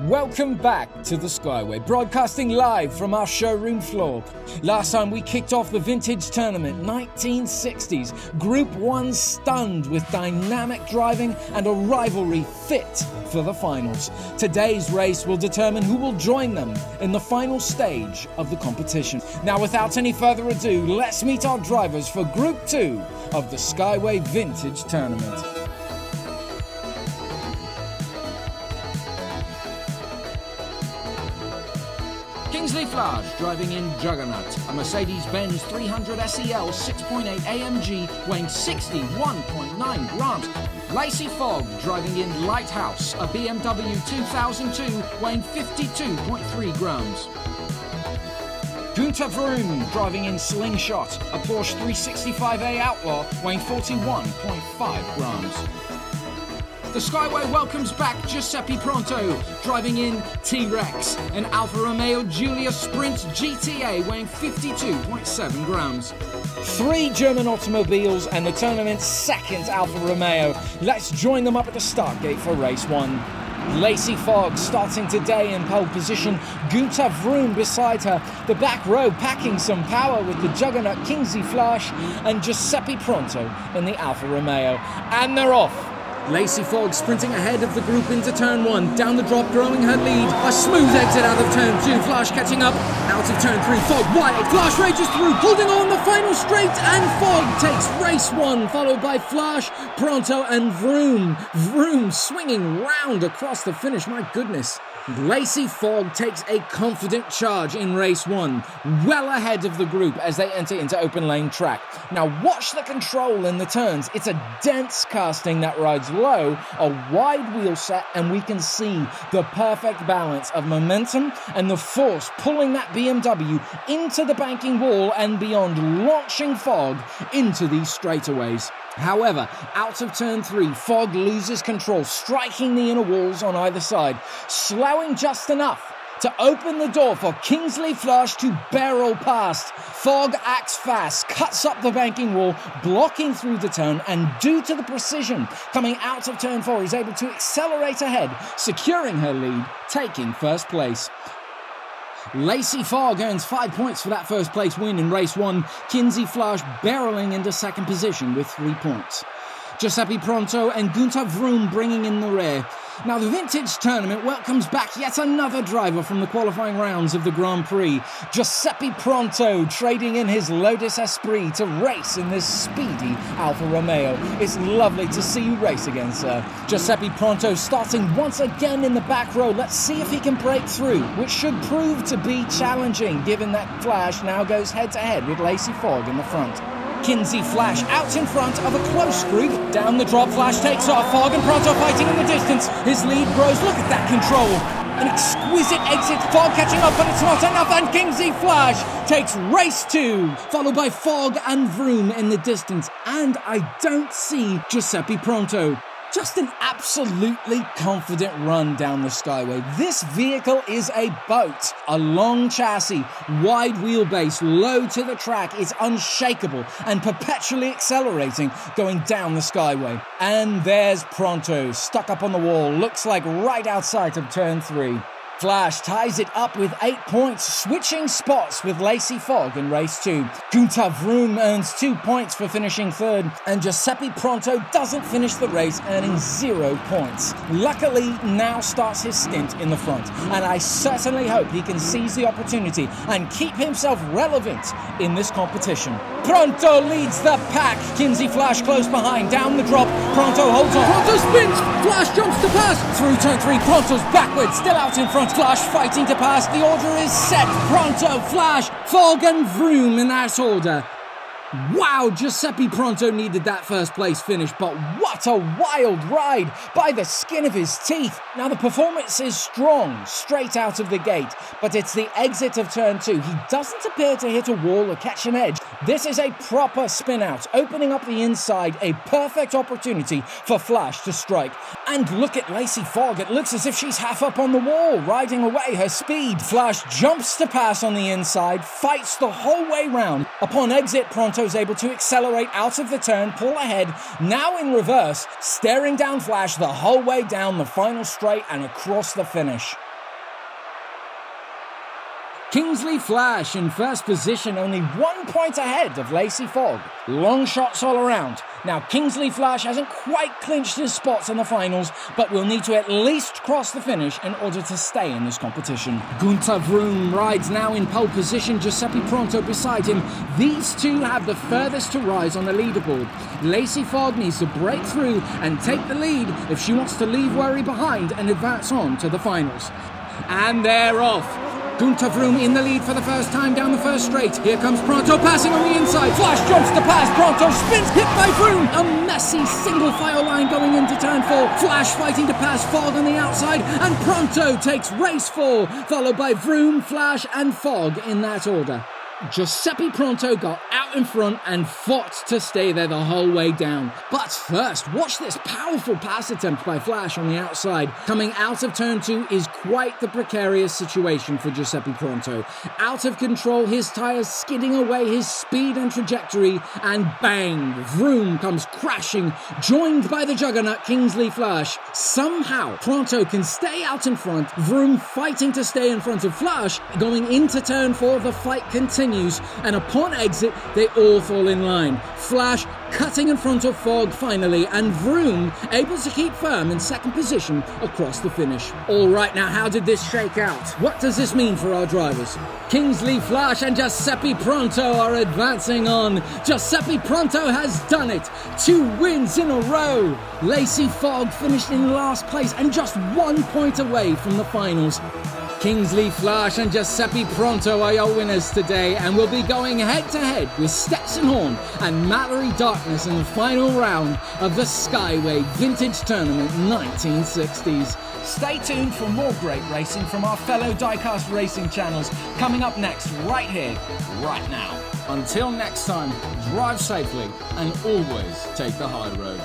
Welcome back to the Skyway, broadcasting live from our showroom floor. Last time we kicked off the Vintage Tournament, 1960s. Group 1 stunned with dynamic driving and a rivalry fit for the finals. Today's race will determine who will join them in the final stage of the competition. Now, without any further ado, let's meet our drivers for Group 2 of the Skyway Vintage Tournament. Kingsley Flage driving in Juggernaut, a Mercedes-Benz 300 SEL 6.8 AMG weighing 61.9 grams. Lacey Fogg driving in Lighthouse, a BMW 2002 weighing 52.3 grams. Günter Vroom driving in Slingshot, a Porsche 365A Outlaw weighing 41.5 grams. The Skyway welcomes back Giuseppe Pronto, driving in T-Rex, an Alfa Romeo Giulia Sprint GTA weighing 52.7 grams. 3 German automobiles and the tournament's second Alfa Romeo. Let's join them up at the start gate for race 1. Lacey Fogg starting today in pole position, Günter Vroom beside her, the back row packing some power with the juggernaut Kingsley Flage and Giuseppe Pronto in the Alfa Romeo. And they're off. Lacey Fogg sprinting ahead of the group into turn 1, down the drop growing her lead, a smooth exit out of turn 2, Flage catching up, out of turn 3, Fogg wide, Flage rages through, holding on the final straight, and Fogg takes race 1, followed by Flage, Pronto and Vroom. Vroom swinging round across the finish, my goodness. Lacey Fogg takes a confident charge in race 1, well ahead of the group as they enter into open lane track. Now watch the control in the turns. It's a dense casting that rides low, a wide wheel set, and we can see the perfect balance of momentum and the force pulling that BMW into the banking wall and beyond, launching Fogg into these straightaways. However, out of turn 3, Fogg loses control, striking the inner walls on either side, slowing just enough to open the door for Kingsley Flage to barrel past. Fogg acts fast, cuts up the banking wall, blocking through the turn, and due to the precision coming out of turn 4, is able to accelerate ahead, securing her lead, taking first place. Lacey Fogg earns 5 points for that first place win in race 1. Kingsley Flage barreling into second position with 3 points. Giuseppe Pronto and Günter Vroom bringing in the rear. Now the Vintage Tournament welcomes back yet another driver from the qualifying rounds of the Grand Prix. Giuseppe Pronto trading in his Lotus Esprit to race in this speedy Alfa Romeo. It's lovely to see you race again, sir. Giuseppe Pronto starting once again in the back row. Let's see if he can break through, which should prove to be challenging given that Flage now goes head-to-head with Lacey Fogg in the front. Kingsley Flage out in front of a close group. Down the drop, Flage takes off. Fogg and Pronto fighting in the distance. His lead grows. Look at that control. An exquisite exit. Fogg catching up, but it's not enough. And Kingsley Flage takes race 2, followed by Fogg and Vroom in the distance. And I don't see Giuseppe Pronto. Just an absolutely confident run down the Skyway. This vehicle is a boat. A long chassis, wide wheelbase, low to the track, is unshakable and perpetually accelerating going down the Skyway. And there's Pronto, stuck up on the wall, looks like right outside of turn 3. Flage ties it up with 8 points, switching spots with Lacey Fogg in race 2. Günter Vroom earns 2 points for finishing third, and Giuseppe Pronto doesn't finish the race, earning 0 points. Luckily, now starts his stint in the front, and I certainly hope he can seize the opportunity and keep himself relevant in this competition. Pronto leads the pack. Kingsley Flage close behind, down the drop. Pronto holds on. Pronto spins. Flage jumps to pass. Through turn 3, Pronto's backwards, still out in front. Flage fighting to pass. The order is set. Pronto, Flage, Fogg and Vroom in that order. Wow, Giuseppe Pronto needed that first place finish, but what a wild ride by the skin of his teeth. Now the performance is strong, straight out of the gate, but it's the exit of turn 2. He doesn't appear to hit a wall or catch an edge. This is a proper spin out, opening up the inside, a perfect opportunity for Flage to strike. And look at Lacey Fogg, it looks as if she's half up on the wall, riding away her speed. Flage jumps to pass on the inside, fights the whole way round. Upon exit, Pronto's able to accelerate out of the turn, pull ahead, now in reverse, staring down Flage the whole way down the final straight and across the finish. Kingsley Flash in first position, only 1 point ahead of Lacey Fogg. Long shots all around. Now, Kingsley Flash hasn't quite clinched his spots in the finals, but will need to at least cross the finish in order to stay in this competition. Gunter Vroom rides now in pole position, Giuseppe Pronto beside him. These two have the furthest to rise on the leaderboard. Lacey Fogg needs to break through and take the lead if she wants to leave worry behind and advance on to the finals. And they're off. Gunter Vroom in the lead for the first time down the first straight. Here comes Pronto passing on the inside. Flash jumps to pass. Pronto spins, hit by Vroom. A messy single file line going into turn 4. Flash fighting to pass Fogg on the outside. And Pronto takes race 4, followed by Vroom, Flash and Fogg in that order. Giuseppe Pronto got out in front and fought to stay there the whole way down. But first, watch this powerful pass attempt by Flash on the outside. Coming out of turn 2 is quite the precarious situation for Giuseppe Pronto. Out of control, his tyres skidding away his speed and trajectory, and bang, Vroom comes crashing, joined by the juggernaut Kingsley Flash. Somehow, Pronto can stay out in front, Vroom fighting to stay in front of Flash. Going into turn 4, the fight continues, and upon exit, they all fall in line. Flash cutting in front of Fogg finally, and Vroom able to keep firm in second position across the finish. All right, now how did this shake out? What does this mean for our drivers? Kingsley Flash and Giuseppe Pronto are advancing on. Giuseppe Pronto has done it. 2 wins in a row. Lacey Fogg finished in last place and just 1 point away from the finals. Kingsley Flash and Giuseppe Pronto are your winners today, and will be going head-to-head with Stetson Horn and Mallory Darkness in the final round of the Skyway Vintage Tournament 1960s. Stay tuned for more great racing from our fellow Diecast racing channels coming up next right here, right now. Until next time, drive safely and always take the high road.